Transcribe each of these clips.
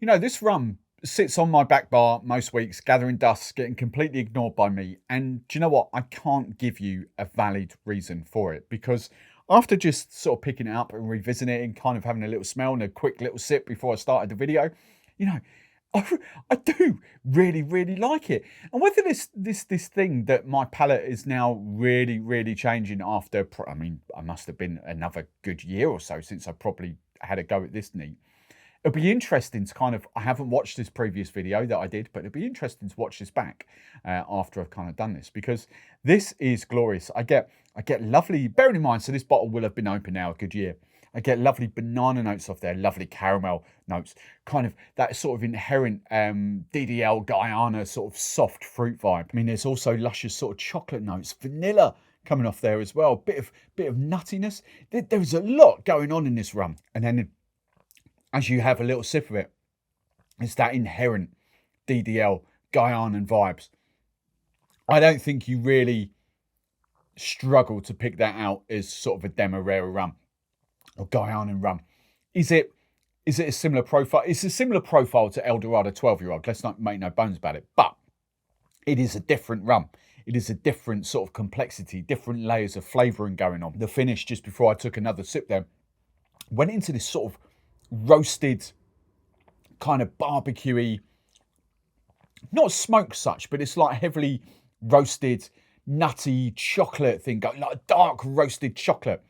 You know, this rum sits on my back bar most weeks, gathering dust, getting completely ignored by me. And do you know what? I can't give you a valid reason for it, because after just sort of picking it up and revisiting it and kind of having a little smell and a quick little sip before I started the video, you know, I do really, really like it. And whether this thing that my palate is now really, really changing after, I mean, I must have been another good year or so since I probably had a go at this neat. It'll be interesting to kind of, I haven't watched this previous video that I did, but it'll be interesting to watch this back after I've kind of done this, because this is glorious. I get lovely, bearing in mind, so this bottle will have been open now a good year. I get lovely banana notes off there, lovely caramel notes, kind of that sort of inherent DDL Guyana sort of soft fruit vibe. I mean, there's also luscious sort of chocolate notes, vanilla coming off there as well, bit of nuttiness. There's a lot going on in this rum. And then as you have a little sip of it, it's that inherent DDL Guyanan vibes. I don't think you really struggle to pick that out as sort of a Demerara rum or Guyanan rum. Is it a similar profile? It's a similar profile to El Dorado 12-year-old. Let's not make no bones about it. But it is a different rum. It is a different sort of complexity, different layers of flavouring going on. The finish, just before I took another sip there, went into this sort of roasted, kind of barbecuey, not smoked such, but it's like heavily roasted, nutty chocolate thing, like a dark roasted chocolate,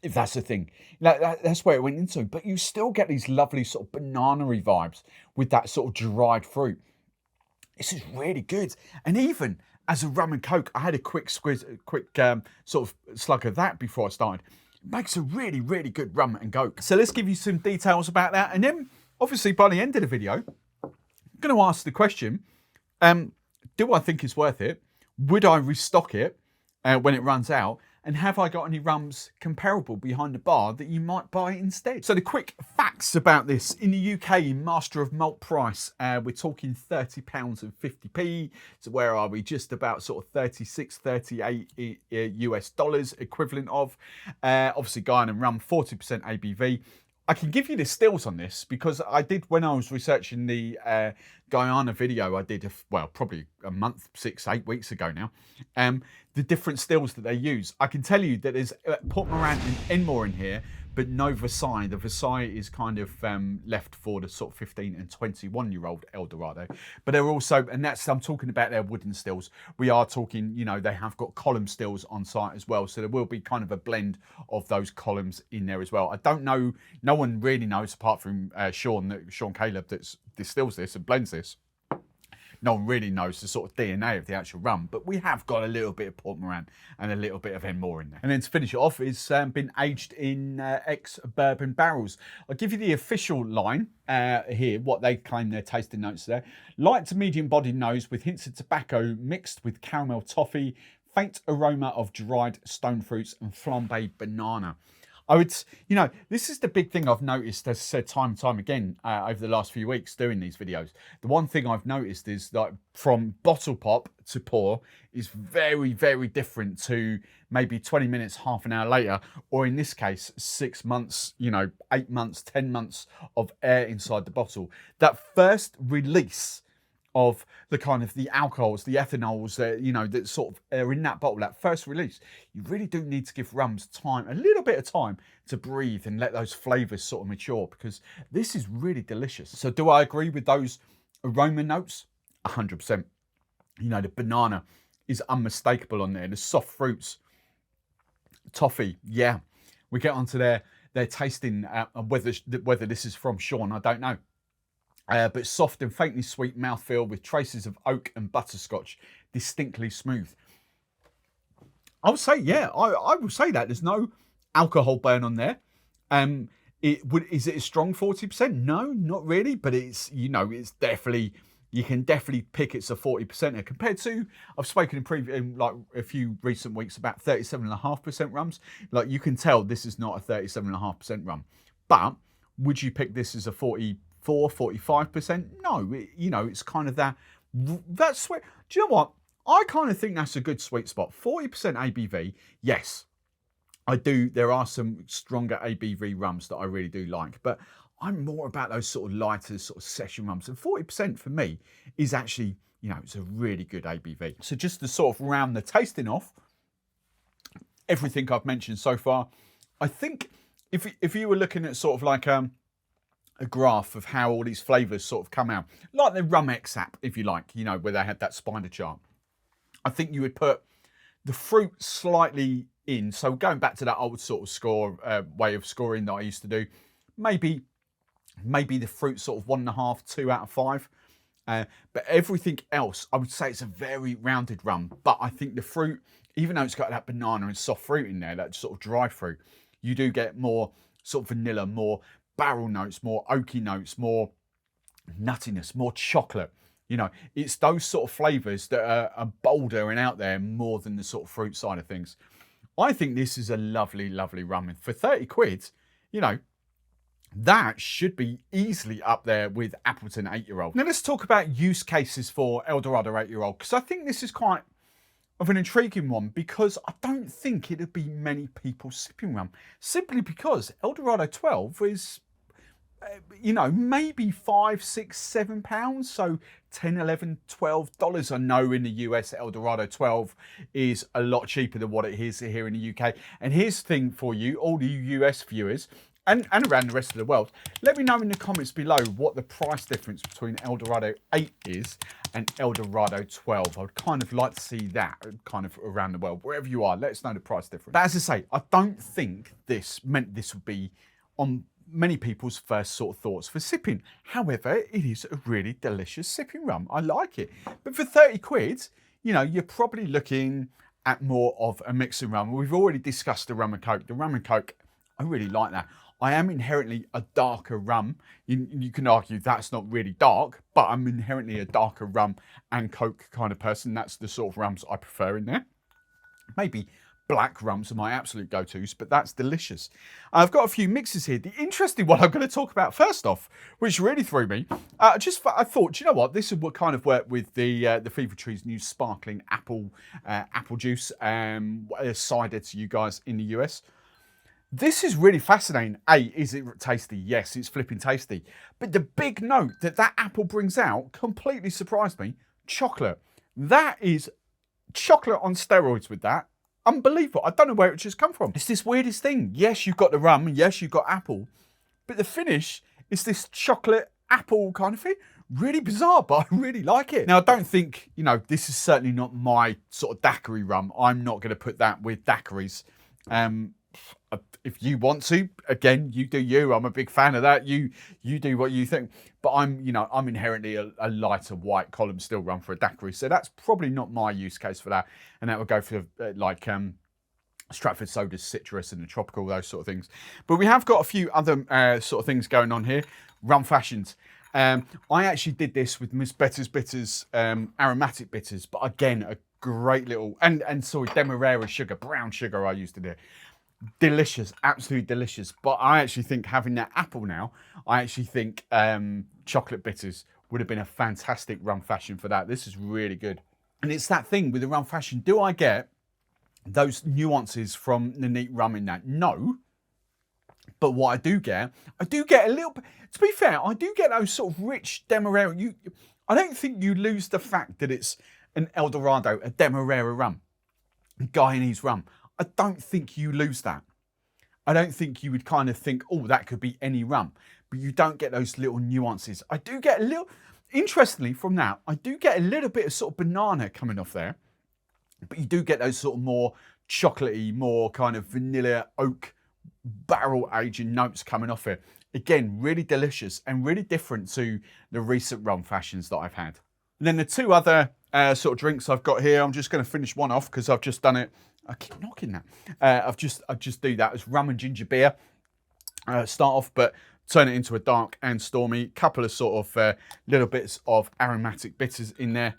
if that's the thing. That's where it went into. But you still get these lovely sort of banana-y vibes with that sort of dried fruit. This is really good. And even as a rum and coke, I had a quick sort of slug of that before I started. It makes a really, really good rum and coke. So let's give you some details about that. And then, obviously, by the end of the video, I'm going to ask the question, do I think it's worth it? Would I restock it when it runs out? And have I got any rums comparable behind the bar that you might buy instead? So the quick facts about this. In the UK, Master of Malt price, we're talking £30 and 50p. So where are we? Just about sort of 36, 38 US dollars equivalent of. Obviously, Guyanan rum, 40% ABV. I can give you the stills on this because I did, when I was researching the Guyana video, I did, probably a month, 6-8 weeks ago now, the different stills that they use. I can tell you that there's Port Morant and Enmore in here, but no Versailles. The Versailles is kind of left for the sort of 15 and 21-year-old El Dorado. But they're also, and that's, I'm talking about their wooden stills. We are talking, you know, they have got column stills on site as well. So there will be kind of a blend of those columns in there as well. I don't know, no one really knows apart from Sean Caleb that distills this and blends this. No one really knows the sort of DNA of the actual rum, but we have got a little bit of Port Morant and a little bit of Enmore in there. And then to finish it off, it's been aged in ex-bourbon barrels. I'll give you the official line here, what they claim their tasting notes there. Light to medium bodied nose with hints of tobacco mixed with caramel toffee, faint aroma of dried stone fruits and flambé banana. I would, you know, this is the big thing I've noticed, as I said time and time again over the last few weeks doing these videos. The one thing I've noticed is that from bottle pop to pour is very, very different to maybe 20 minutes, half an hour later, or in this case, 6 months, you know, 8 months, 10 months of air inside the bottle. That first release of the kind of the alcohols, the ethanols, you know, that sort of are in that bottle, that first release, you really do need to give rums time, a little bit of time to breathe and let those flavours sort of mature, because this is really delicious. So do I agree with those aroma notes? 100%. You know, the banana is unmistakable on there. The soft fruits, toffee, yeah. We get onto their tasting, whether this is from Sean, I don't know. But soft and faintly sweet mouthfeel with traces of oak and butterscotch, distinctly smooth. I would say, yeah, I would say that. There's no alcohol burn on there. Is it a strong 40%? No, not really, but it's, you know, it's definitely, you can definitely pick it's a 40%er compared to, I've spoken in like a few recent weeks about 37.5% rums. Like, you can tell this is not a 37.5% rum. But would you pick this as a 45%? No, you know, it's kind of that sweet. Do you know what? I kind of think that's a good sweet spot. 40% ABV, yes, I do. There are some stronger ABV rums that I really do like, but I'm more about those sort of lighter sort of session rums. And 40% for me is actually, you know, it's a really good ABV. So just to sort of round the tasting off, everything I've mentioned so far, I think if you were looking at sort of like a graph of how all these flavours sort of come out, like the Rum X app, if you like, you know, where they had that spider chart, I think you would put the fruit slightly in. So going back to that old sort of score way of scoring that I used to do, maybe the fruit sort of 1.5, 2 out of 5. But everything else, I would say it's a very rounded rum. But I think the fruit, even though it's got that banana and soft fruit in there, that sort of dry fruit, you do get more sort of vanilla, more barrel notes, more oaky notes, more nuttiness, more chocolate. You know, it's those sort of flavours that are bolder and out there more than the sort of fruit side of things. I think this is a lovely, lovely rum. And for 30 quid, you know, that should be easily up there with Appleton 8-year-old. Now let's talk about use cases for El Dorado 8-year-old, because I think this is quite of an intriguing one, because I don't think it'd be many people sipping rum, simply because El Dorado 12 is, you know, maybe £5, £6, £7. So 10, 11, $12. I know in the US, El Dorado 12 is a lot cheaper than what it is here in the UK. And here's the thing for you, all the US viewers, and around the rest of the world, let me know in the comments below what the price difference between El Dorado 8 is and El Dorado 12. I'd kind of like to see that kind of around the world. Wherever you are, let us know the price difference. But as I say, I don't think this meant this would be on many people's first sort of thoughts for sipping. However, it is a really delicious sipping rum. I like it. But for 30 quid, you know, you're probably looking at more of a mixing rum. We've already discussed the rum and coke. The rum and coke, I really like that. I am inherently a darker rum. You can argue that's not really dark, but I'm inherently a darker rum and coke kind of person. That's the sort of rums I prefer in there. Maybe black rums are my absolute go-tos, but that's delicious. I've got a few mixes here. The interesting one I'm going to talk about first off, which really threw me, I thought, you know what, this would kind of work with the Fever Tree's new sparkling apple juice cider to you guys in the US. This is really fascinating. Is it tasty? Yes, it's flipping tasty. But the big note that apple brings out completely surprised me. Chocolate. That is chocolate on steroids with that. Unbelievable. I don't know where it just come from. It's this weirdest thing. Yes, you've got the rum. Yes, you've got apple. But the finish is this chocolate apple kind of thing. Really bizarre, but I really like it. Now, I don't think, you know, this is certainly not my sort of daiquiri rum. I'm not going to put that with daiquiris. If you want to, again, you do you. I'm a big fan of that. You do what you think. But I'm inherently a lighter white column still rum for a daiquiri. So that's probably not my use case for that. And that would go for like Stratford sodas, citrus and the tropical, those sort of things. But we have got a few other sort of things going on here. Rum fashions. I actually did this with Miss Better's Bitters aromatic bitters. But again, a great little, and sorry, Demerara sugar, brown sugar I used in there. Delicious, absolutely delicious. But I actually think having that apple now, I actually think chocolate bitters would have been a fantastic rum fashion for that. This is really good. And it's that thing with the rum fashion. Do I get those nuances from the neat rum in that? No. But what I do get a little bit, to be fair, I do get those sort of rich Demerara. I don't think you lose the fact that it's an El Dorado, a Demerara rum, a Guyanese rum. I don't think you lose that. I don't think you would kind of think, oh, that could be any rum. But you don't get those little nuances. I do get a little, interestingly from that, I do get a little bit of sort of banana coming off there. But you do get those sort of more chocolatey, more kind of vanilla oak barrel aging notes coming off it. Again, really delicious and really different to the recent rum fashions that I've had. And then the two other sort of drinks I've got here, I'm just going to finish one off because I've just done it. I keep knocking that. I just do that as rum and ginger beer. Start off, but turn it into a dark and stormy. Couple of sort of little bits of aromatic bitters in there.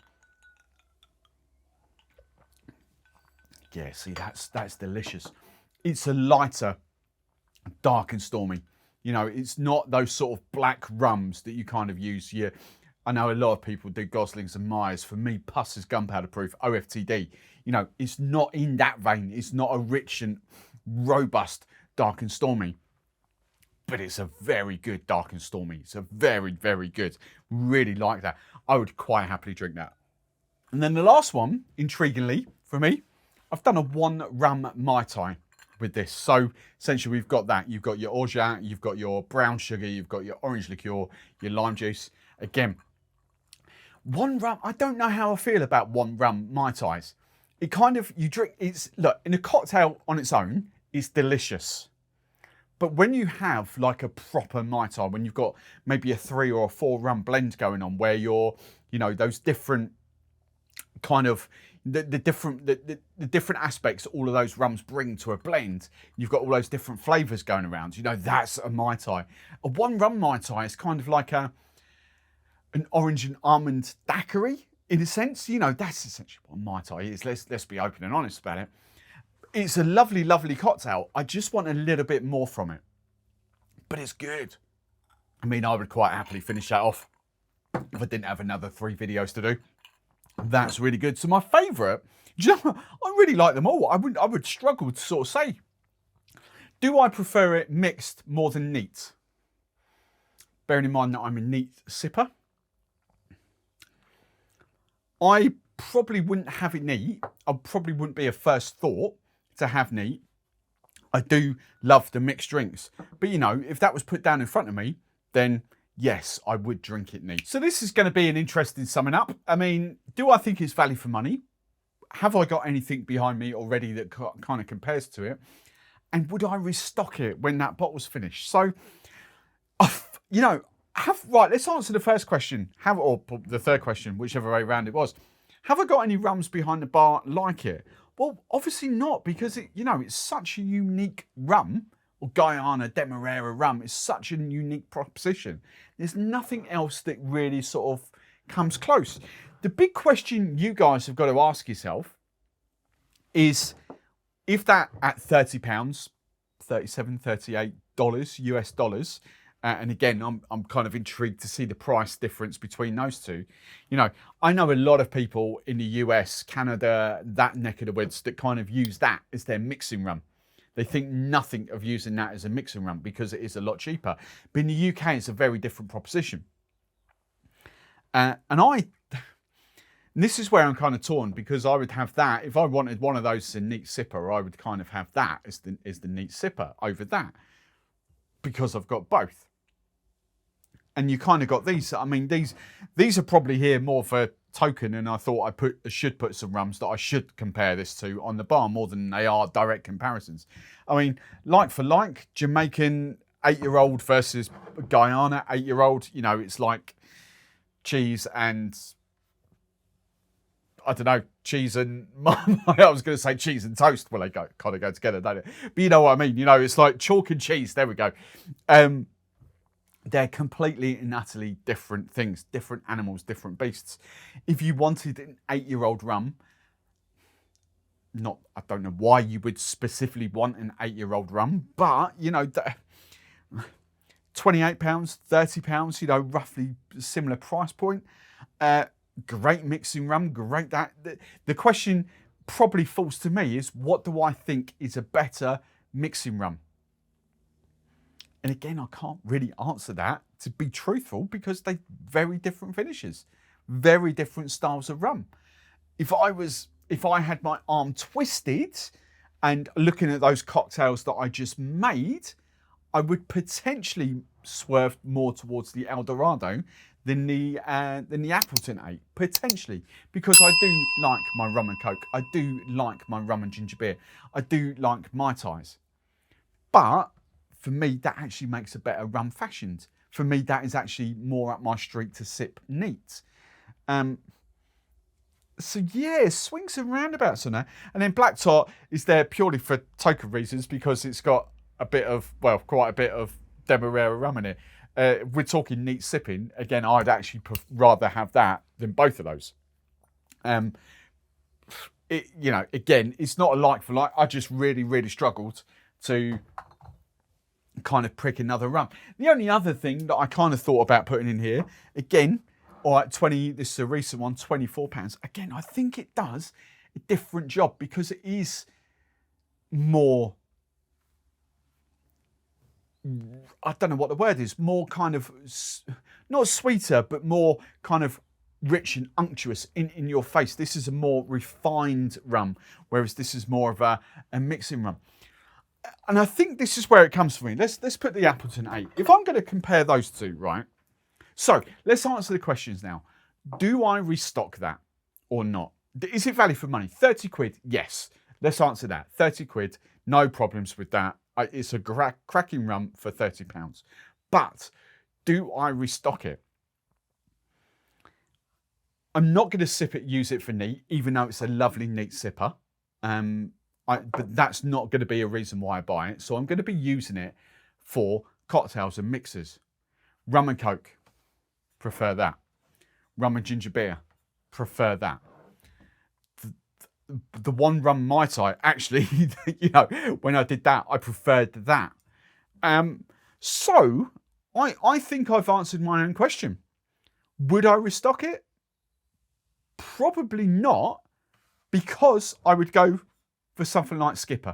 Yeah, see, that's delicious. It's a lighter, dark and stormy. You know, it's not those sort of black rums that you kind of use. I know a lot of people do Goslings and Myers. For me, Puss is gunpowder proof, OFTD. You know, it's not in that vein. It's not a rich and robust dark and stormy. but it's a very good dark and stormy. It's a very, very good. Really like that. I would quite happily drink that. And then the last one, intriguingly for me, I've done a 1 rum Mai Tai with this. So essentially we've got that. You've got your orgeat, you've got your brown sugar, you've got your orange liqueur, your lime juice. Again, 1 rum, I don't know how I feel about 1 rum Mai Tais. It kind of, you drink, look, in a cocktail on its own, it's delicious. But when you have like a proper Mai Tai, when you've got maybe a 3 or a 4 rum blend going on where you're, those different kind of, the different aspects all of those rums bring to a blend, you've got all those different flavours going around, that's a Mai Tai. A 1 rum Mai Tai is kind of like an orange and almond daiquiri, in a sense. That's essentially what a Mai Tai is. Let's be open and honest about it. It's a lovely, lovely cocktail. I just want a little bit more from it. But it's good. I mean, I would quite happily finish that off if I didn't have another 3 videos to do. That's really good. So my favourite, I really like them all. I would struggle to sort of say, do I prefer it mixed more than neat? Bearing in mind that I'm a neat sipper. I probably wouldn't have it neat. I probably wouldn't be a first thought to have neat. I do love the mixed drinks. But if that was put down in front of me, then yes, I would drink it neat. So this is going to be an interesting summing up. I mean, do I think it's value for money? Have I got anything behind me already that kind of compares to it? And would I restock it when that bottle's finished? So, right, let's answer the first question. Or the third question, whichever way around it was. Have I got any rums behind the bar like it? Well, obviously not, because it's such a unique rum, or Guyana Demerara rum is such a unique proposition. There's nothing else that really sort of comes close. The big question you guys have got to ask yourself is, if that at £30, $37, $38 US dollars, and again, I'm kind of intrigued to see the price difference between those two. I know a lot of people in the US, Canada, that neck of the woods that kind of use that as their mixing rum. They think nothing of using that as a mixing rum because it is a lot cheaper. But in the UK, it's a very different proposition. And this is where I'm kind of torn, because I would have that. If I wanted one of those as a neat sipper, I would kind of have that as the neat sipper over that, because I've got both. And you kind of got these. I mean, these are probably here more for token, and I thought I should put some rums that I should compare this to on the bar more than they are direct comparisons. I mean, like for like, Jamaican 8-year-old versus Guyana 8-year-old, it's like cheese and, I don't know, cheese and, I was going to say cheese and toast. Well, they kind of go together, don't they? But you know what I mean? It's like chalk and cheese. There we go. They're completely and utterly different things, different animals, different beasts. If you wanted an 8-year-old rum, I don't know why you would specifically want an 8-year-old rum, but, £28, £30, roughly similar price point. Great mixing rum, great that. The question probably falls to me is, what do I think is a better mixing rum? And again, I can't really answer that, to be truthful, because they're very different finishes, very different styles of rum. If I had my arm twisted and looking at those cocktails that I just made, I would potentially swerve more towards the El Dorado than the Appleton 8, potentially, because I do like my rum and coke. I do like my rum and ginger beer. I do like Mai Tais. But for me, that actually makes a better rum fashioned. For me, that is actually more up my street to sip neat. So yeah, swings and roundabouts on that. And then Black Tot is there purely for token reasons, because it's got a bit of, well, quite a bit of Demerara rum in it. We're talking neat sipping. Again, I'd actually rather have that than both of those. Again, it's not a like for like. I just really, really struggled to kind of prick another rum. The only other thing that I kind of thought about putting in here, again, all right, this is a recent one, £24. Again, I think it does a different job because it is more I don't know what the word is, more kind of, not sweeter, but more kind of rich and unctuous in your face. This is a more refined rum, whereas this is more of a mixing rum. And I think this is where it comes for me. Let's put the Appleton 8. If I'm going to compare those two, right? So let's answer the questions now. Do I restock that or not? Is it value for money? 30 quid, yes. Let's answer that. 30 quid, no problems with that. It's a cracking rum for £30. But do I restock it? I'm not going to use it for neat, even though it's a lovely neat sipper. But that's not going to be a reason why I buy it. So I'm going to be using it for cocktails and mixers. Rum and Coke, prefer that. Rum and ginger beer, prefer that. The one rum Mai Tai, actually, when I did that, I preferred that. So I think I've answered my own question. Would I restock it? Probably not, because I would go for something like Skipper.